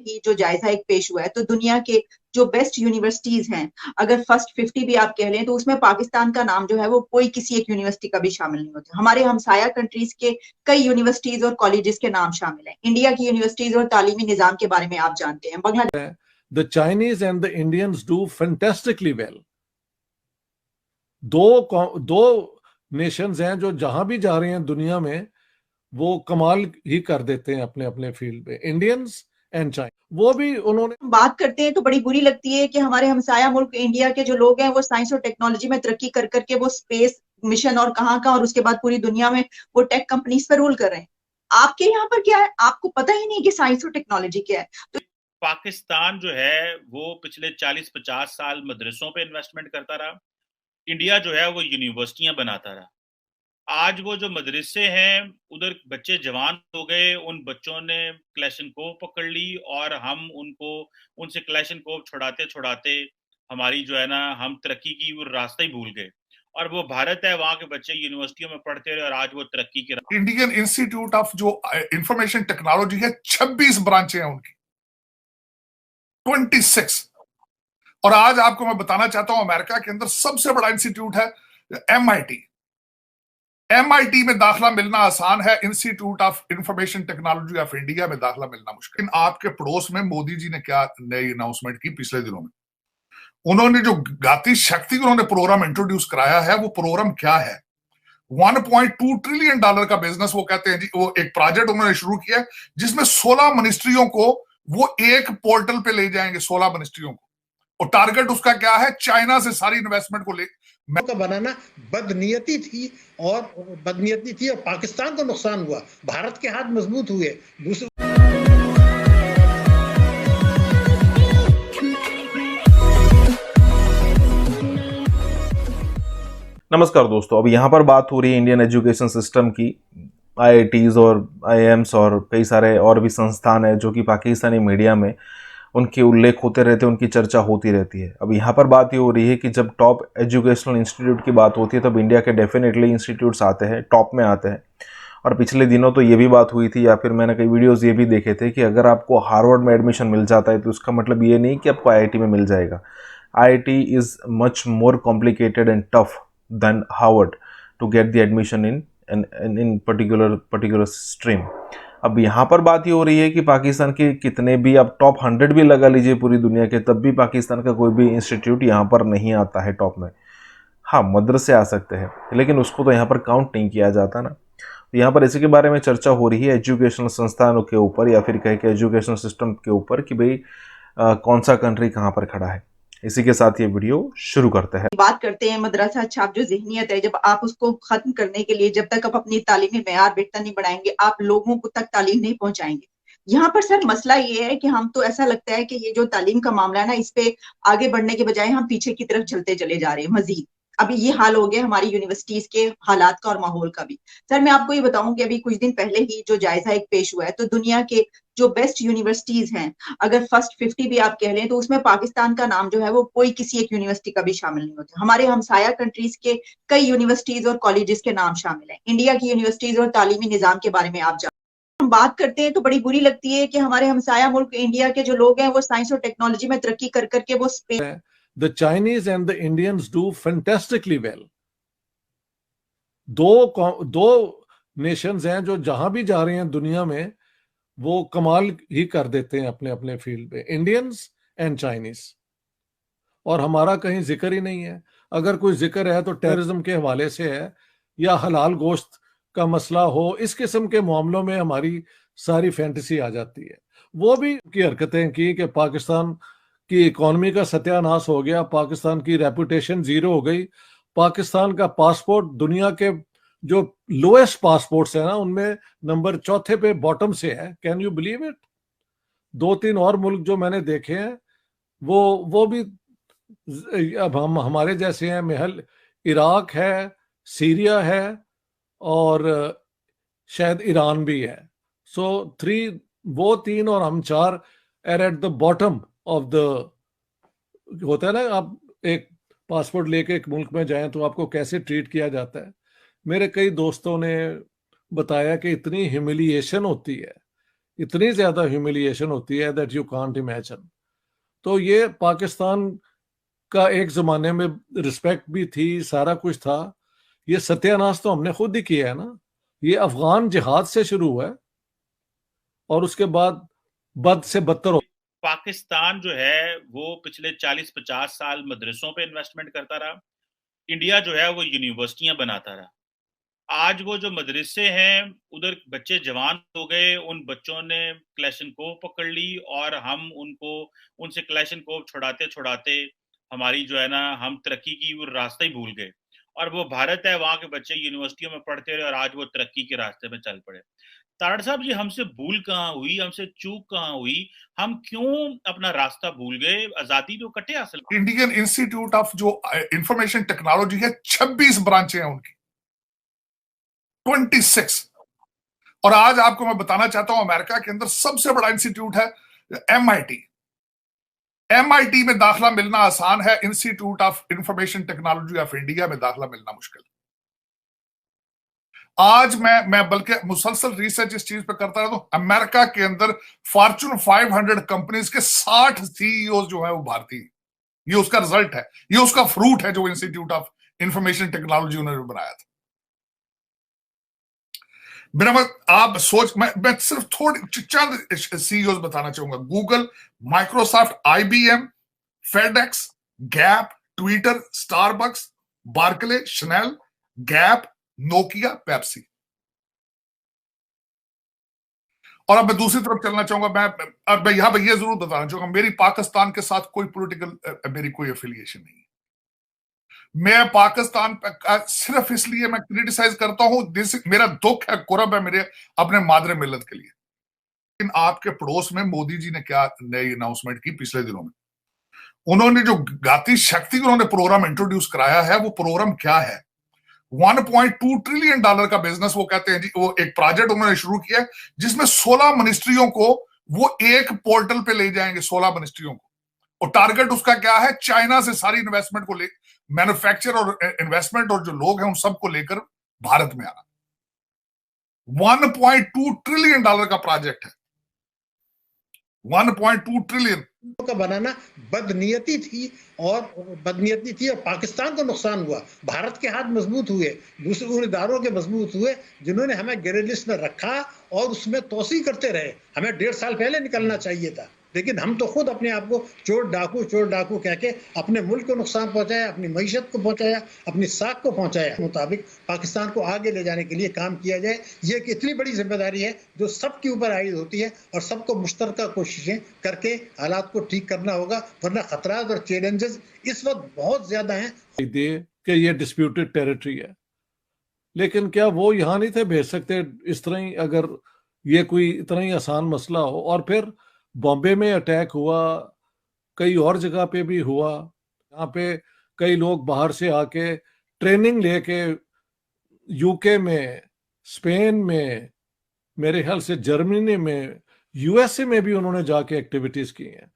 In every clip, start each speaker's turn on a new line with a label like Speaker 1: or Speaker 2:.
Speaker 1: ही जो जायजा एक पेश हुआ है, तो दुनिया के जो बेस्ट यूनिवर्सिटीज हैं, अगर फर्स्ट 50 भी आप कह लें, तो उसमें पाकिस्तान का नाम जो है वो कोई किसी एक यूनिवर्सिटी का भी शामिल नहीं होता। हमारे हमसाया कंट्रीज के कई यूनिवर्सिटीज और कॉलेजेस के नाम शामिल हैं। इंडिया की यूनिवर्सिटीज और तालीमी निजाम के बारे में आप जानते हैं। Bangladesh,
Speaker 2: The Chinese and the Indians do fantastically well. दो नेशंस हैं जो जहां भी जा रहे हैं दुनिया में वो कमाल ही कर देते हैं अपने अपने फील्ड पे, इंडियंस एंड चाइना। वो भी उन्होंने
Speaker 1: बात करते हैं तो बड़ी बुरी लगती है कि हमारे हमसाया मुल्क इंडिया के जो लोग हैं वो साइंस और टेक्नोलॉजी में तरक्की कर करके वो स्पेस मिशन और कहाँ का और उसके बाद पूरी दुनिया में वो टेक कंपनीज पर रूल कर रहे हैं। आपके यहाँ पर क्या है? आपको पता ही नहीं कि साइंस और टेक्नोलॉजी क्या है। तो
Speaker 3: पाकिस्तान जो है वो पिछले 40-50 साल मदरसों पे इन्वेस्टमेंट करता रहा। इंडिया जो है वो यूनिवर्सिटियां बनाता रहा। आज वो जो मदरसे हैं उधर बच्चे जवान हो गए, उन बच्चों ने क्लैशनकोव पकड़ ली और हम उनसे क्लैशनकोव छुड़ाते छुड़ाते हमारी जो है ना हम तरक्की की वो रास्ता ही भूल गए। और वो भारत है, वहां के बच्चे यूनिवर्सिटियों में पढ़ते रहे और आज वो तरक्की के
Speaker 4: इंडियन इंस्टीट्यूट ऑफ जो इंफॉर्मेशन टेक्नोलॉजी है 26 ब्रांचें हैं उनकी, 26। और आज आपको मैं बताना चाहता हूं अमेरिका के अंदर सबसे बड़ा इंस्टीट्यूट है MIT। MIT में दाखिला मिलना आसान है, institute of information technology of India में दाखिला मिलना मुश्किल। आपके पड़ोस में मोदी जी ने क्या नई अनाउंसमेंट की पिछले दिनों में? उन्होंने जो गाती शक्ति उन्होंने प्रोग्राम इंट्रोड्यूस कराया है, वो प्रोग्राम क्या है? $1.2 ट्रिलियन का बिजनेस वो कहते हैं जी। वो एक प्रोजेक्ट उन्होंने शुरू किया जिसमें 16 मिनिस्ट्रियों को वो एक पोर्टल पे ले जाएंगे, 16 मिनिस्ट्रियों को। और टारगेट उसका क्या है? चाइना से सारी इन्वेस्टमेंट को ले
Speaker 5: का बनाना बदनीयती थी और पाकिस्तान को नुकसान हुआ, भारत के हाथ मजबूत हुए। दूसरे
Speaker 6: नमस्कार दोस्तों, अब यहाँ पर बात हो रही है इंडियन एजुकेशन सिस्टम की। IITs और IIMs और कई सारे और भी संस्थान है जो कि पाकिस्तानी मीडिया में उनके उल्लेख होते रहते हैं, उनकी चर्चा होती रहती है। अब यहाँ पर बात ये हो रही है कि जब टॉप एजुकेशनल इंस्टीट्यूट की बात होती है तब इंडिया के डेफिनेटली इंस्टीट्यूट्स आते हैं, टॉप में आते हैं। और पिछले दिनों तो ये भी बात हुई थी, या फिर मैंने कई वीडियोज़ ये भी देखे थे कि अगर आपको हार्वर्ड में एडमिशन मिल जाता है तो उसका मतलब ये नहीं कि आपको IIT में मिल जाएगा। IIT is much more complicated and tough than Harvard to get the admission in particular stream. अब यहाँ पर बात ये हो रही है कि पाकिस्तान के कितने भी आप टॉप 100 भी लगा लीजिए पूरी दुनिया के, तब भी पाकिस्तान का कोई भी इंस्टीट्यूट यहाँ पर नहीं आता है टॉप में। हाँ, मदरसे आ सकते हैं लेकिन उसको तो यहाँ पर काउंट नहीं किया जाता ना। तो यहाँ पर इसी के बारे में चर्चा हो रही है एजुकेशनल संस्थानों के ऊपर, या फिर कह के एजुकेशन सिस्टम के ऊपर कि भाई कौन सा कंट्री कहाँ पर खड़ा है। इसी के साथ ये वीडियो शुरू करते हैं।
Speaker 1: बात करते हैं मदरसा छाप जो ज़हनियत है, जब आप उसको खत्म करने के लिए जब तक आप अपनी तालीमी मेयार बेहतर नहीं बढ़ाएंगे, आप लोगों को तक तालीम नहीं पहुंचाएंगे। यहाँ पर सर मसला ये है कि हम तो ऐसा लगता है कि ये जो तालीम का मामला है ना, इस पे आगे बढ़ने के बजाय हम पीछे की तरफ चलते चले जा रहे हैं मजीद। अभी ये हाल हो गया हमारी यूनिवर्सिटीज के हालात का और माहौल का भी। सर मैं आपको ये बताऊं कि अभी कुछ दिन पहले ही जो जायजा एक पेश हुआ है, तो दुनिया के जो बेस्ट यूनिवर्सिटीज हैं, अगर फर्स्ट 50 भी आप कह लें, तो उसमें पाकिस्तान का नाम जो है वो कोई किसी एक यूनिवर्सिटी का भी शामिल नहीं होता। हमारे हमसाया कंट्रीज के कई यूनिवर्सिटीज और कॉलेजेस के नाम शामिल हैं। इंडिया की यूनिवर्सिटीज और तालीमी निजाम के बारे में आप हम बात करते हैं तो बड़ी बुरी लगती है कि हमारे हमसाया मुल्क इंडिया के जो लोग हैं वो साइंस और टेक्नोलॉजी में तरक्की कर करके वो space
Speaker 2: The Chinese and the Indians do fantastically well. दो नेशंस हैं जो जहां भी जा रहे हैं दुनिया में वो कमाल ही कर देते हैं अपने अपने फील्ड पे, इंडियंस एंड चाइनीज। और हमारा कहीं जिक्र ही नहीं है। अगर कोई जिक्र है तो टेररिज्म के हवाले से है, या हलाल गोश्त का मसला हो, इस किस्म के मामलों में हमारी सारी फैंटेसी आ जाती है। वो भी की हरकतें की कि पाकिस्तान की इकोनॉमी का सत्यानाश हो गया, पाकिस्तान की रेपुटेशन जीरो हो गई, पाकिस्तान का पासपोर्ट दुनिया के जो लोएस्ट पासपोर्ट्स है ना उनमें नंबर 4 पे बॉटम से है। Can you believe it? 2-3 और मुल्क जो मैंने देखे हैं वो भी अब हमारे जैसे हैं। महल इराक है, सीरिया है और शायद ईरान भी है। सो 3 वो 3 और हम 4 are at the bottom of the, होता है ना, आप एक पासपोर्ट लेके एक मुल्क में जाएं तो आपको कैसे ट्रीट किया जाता है। मेरे कई दोस्तों ने बताया कि इतनी ह्यूमिलिएशन होती है, इतनी ज्यादा ह्यूमिलिएशन होती है दैट यू कांट इमेजिन। तो ये पाकिस्तान का एक जमाने में रिस्पेक्ट भी थी, सारा कुछ था। ये सत्यानाश तो हमने खुद ही किया है ना। ये अफगान जिहाद से शुरू हुआ है और उसके बाद बद से बदतर हो।
Speaker 3: पाकिस्तान जो है वो पिछले 40-50 साल मदरसों पे इन्वेस्टमेंट करता रहा। इंडिया जो है वो यूनिवर्सिटियां बनाता रहा। आज वो जो मदरसे हैं उधर बच्चे जवान हो गए, उन बच्चों ने क्लैशनकोव पकड़ ली और हम उनसे क्लैशनकोव छुड़ाते छुड़ाते हमारी जो है ना, हम तरक्की की वो रास्ता ही भूल गए। और वो भारत है, वहां के बच्चे यूनिवर्सिटियों में पढ़ते रहे और आज वो तरक्की के रास्ते में चल पड़े। तारड़ साहब जी, हमसे भूल कहाँ हुई, हमसे चूक कहाँ हुई, हम क्यों अपना रास्ता भूल गए? आजादी तो कटे हासिल।
Speaker 4: इंडियन इंस्टीट्यूट ऑफ जो इंफॉर्मेशन टेक्नोलॉजी है, 26 ब्रांचें हैं उनकी, 26। और आज आपको मैं बताना चाहता हूं, अमेरिका के अंदर सबसे बड़ा इंस्टीट्यूट है MIT। MIT में दाखिला मिलना आसान है, institute of information technology of India में दाखिला मिलना मुश्किल। आज मैं बल्कि मुसलसल रिसर्च इस चीज पे करता रहता हूं। अमेरिका के अंदर फॉर्च्यून 500 कंपनीज के 60 CEO जो है वो भारतीय। ये उसका रिजल्ट है, ये उसका फ्रूट है जो इंस्टीट्यूट ऑफ इंफॉर्मेशन टेक्नोलॉजी उन्होंने बनाया था। मेरा आप सोच, मैं सिर्फ थोड़ी चंद CEOs बताना चाहूंगा। Google, Microsoft, IBM, FedEx, Gap, Twitter, Starbucks, Barclay, Chanel, Gap, Nokia, Pepsi. और अब मैं दूसरी तरफ चलना चाहूंगा। मैं यहां पर यह जरूर बताना चाहूंगा, मेरी पाकिस्तान के साथ कोई पॉलिटिकल मेरी कोई एफिलिएशन नहीं है। मैं पाकिस्तान सिर्फ इसलिए मैं क्रिटिसाइज करता हूं, मेरा दुख है, कुरब है मेरे अपने मादरे मिल्लत के लिए। लेकिन आपके पड़ोस में मोदी जी ने क्या नई अनाउंसमेंट की पिछले दिनों में? उन्होंने जो गाती शक्ति उन्होंने प्रोग्राम इंट्रोड्यूस कराया है, वो प्रोग्राम क्या है? $1.2 ट्रिलियन का बिजनेस वो कहते हैं जी। वो एक प्रोजेक्ट उन्होंने शुरू किया जिसमें 16 मिनिस्ट्रियों को वो एक पोर्टल पे ले जाएंगे, 16 मिनिस्ट्रियों को। और टारगेट उसका क्या है? चाइना से सारी इन्वेस्टमेंट को ले, मैन्युफैक्चर और इन्वेस्टमेंट और जो लोग हैं उन सबको लेकर भारत में आना। $1.2 ट्रिलियन का प्रोजेक्ट है। 1.2 ट्रिलियन
Speaker 5: का बनाना बदनीयती थी और पाकिस्तान को नुकसान हुआ। भारत के हाथ मजबूत हुए, दूसरे उन इदारों के मजबूत हुए जिन्होंने हमें ग्रे लिस्ट में रखा और उसमें तोसी करते रहे। हमें 1.5 साल पहले निकलना चाहिए था, लेकिन हम तो खुद अपने आप को चोर डाकू कह के अपने मुल्क को नुकसान पहुंचाया, अपनी मईशत को पहुंचाया, अपनी साख को पहुंचाया। मुताबिक पाकिस्तान को आगे ले जाने के लिए काम किया जाए। ये एक इतनी बड़ी जिम्मेदारी है जो सबके ऊपर आयद होती है और सबको मुश्तरका कोशिशें करके हालात को ठीक करना होगा, वरना खतरात और चैलेंजेस इस वक्त बहुत ज्यादा हैं।
Speaker 2: कि ये डिस्प्यूटेड टेरिटरी है, लेकिन क्या वो यहाँ नहीं थे भेज सकते इस तरह ही? अगर ये कोई इतना ही आसान मसला हो। और फिर बॉम्बे में अटैक हुआ, कई और जगह पे भी हुआ, यहाँ पे कई लोग बाहर से आके ट्रेनिंग लेके UK में, स्पेन में, मेरे ख्याल से जर्मनी में, USA में भी उन्होंने जाके एक्टिविटीज की हैं।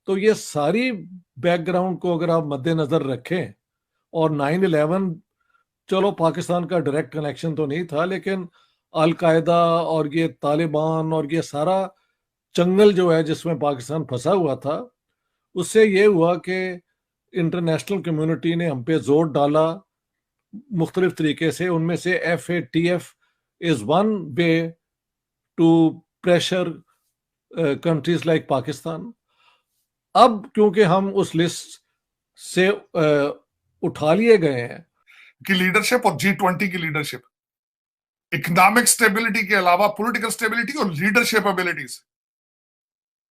Speaker 2: तो ये सारी बैकग्राउंड को अगर आप मद्देनजर रखें, और 9/11 चलो पाकिस्तान का डायरेक्ट कनेक्शन तो नहीं था, लेकिन अलकायदा और ये तालिबान और ये सारा चंगल जो है जिसमें पाकिस्तान फंसा हुआ था, उससे ये हुआ कि इंटरनेशनल कम्युनिटी ने हम पे जोर डाला मुख्तलिफ तरीके से। उनमें से FATF is one way to pressure countries like Pakistan. अब क्योंकि हम उस लिस्ट से उठा लिए गए हैं
Speaker 4: की लीडरशिप और G20 की लीडरशिप, इकोनॉमिक स्टेबिलिटी के अलावा पॉलिटिकल स्टेबिलिटी और लीडरशिप एबिलिटीज,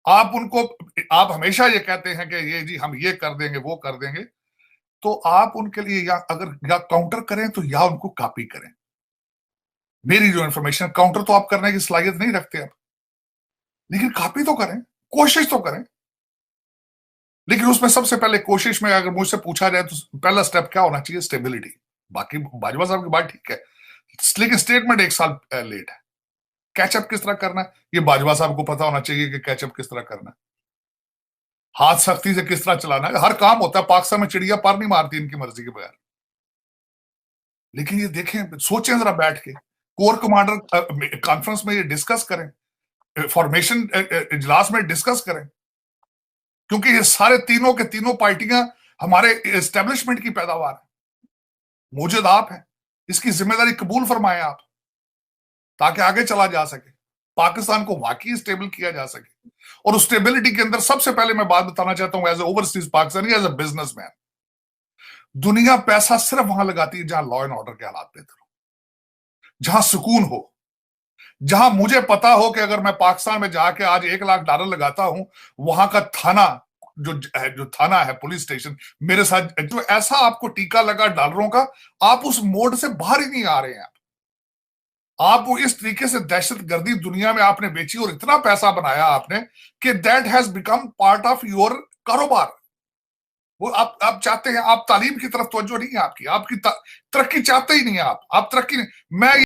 Speaker 4: आप हमेशा ये कहते हैं कि ये जी हम ये कर देंगे वो कर देंगे, तो आप उनके लिए या काउंटर करें तो या उनको कॉपी करें। मेरी जो इंफॉर्मेशन, काउंटर तो आप करने की सलाहियत नहीं रखते आप, लेकिन कॉपी तो करें, कोशिश तो करें। लेकिन उसमें सबसे पहले कोशिश में अगर मुझसे पूछा जाए तो पहला स्टेप क्या होना चाहिए? स्टेबिलिटी। बाकी बाजवा साहब की बात ठीक है, लेकिन स्टेटमेंट 1 साल लेट है। कैचअप किस तरह करना है ये बाजवा साहब को पता होना चाहिए कि कैचअप किस तरह करना है, हाथ सख्ती से किस तरह चलाना है। हर काम होता है, पाकिस्तान में चिड़िया पर नहीं मारती इनकी मर्जी के बगैर। लेकिन ये देखें, सोचें जरा बैठ के, कोर कमांडर कॉन्फ्रेंस में ये डिस्कस करें फॉर्मेशन इजलास में डिस्कस करें, क्योंकि ये सारे तीनों के तीनों पार्टियां हमारे एस्टेब्लिशमेंट की पैदावार है। मौजूद आप हैं, इसकी जिम्मेदारी कबूल फरमाएं आप, ताकि आगे चला जा सके, पाकिस्तान को वाकई स्टेबल किया जा सके। और उस स्टेबिलिटी के अंदर सबसे पहले मैं बात बताना चाहता हूं, as a overseas Pakistani, as a businessman, दुनिया पैसा सिर्फ वहां लगाती है जहां लॉ एंड ऑर्डर के हालात बेहतर हो, जहां सुकून हो, जहां मुझे पता हो कि अगर मैं पाकिस्तान में जाके आज $1 लाख लगाता हूं, वहां का थाना जो थाना है, पुलिस स्टेशन मेरे साथ, तो ऐसा आपको टीका लगा डॉलरों का, आप उस मोड से बाहर ही नहीं आ रहे हैं। आप वो इस तरीके से दहशतगर्दी दुनिया में आपने बेची और इतना पैसा बनाया आपने कि that has become part of your कारोबार। वो आप चाहते हैं, आप तालीम की तरफ तवज्जो नहीं है आपकी तरक्की चाहते ही नहीं है आप तरक्की नहीं। मैं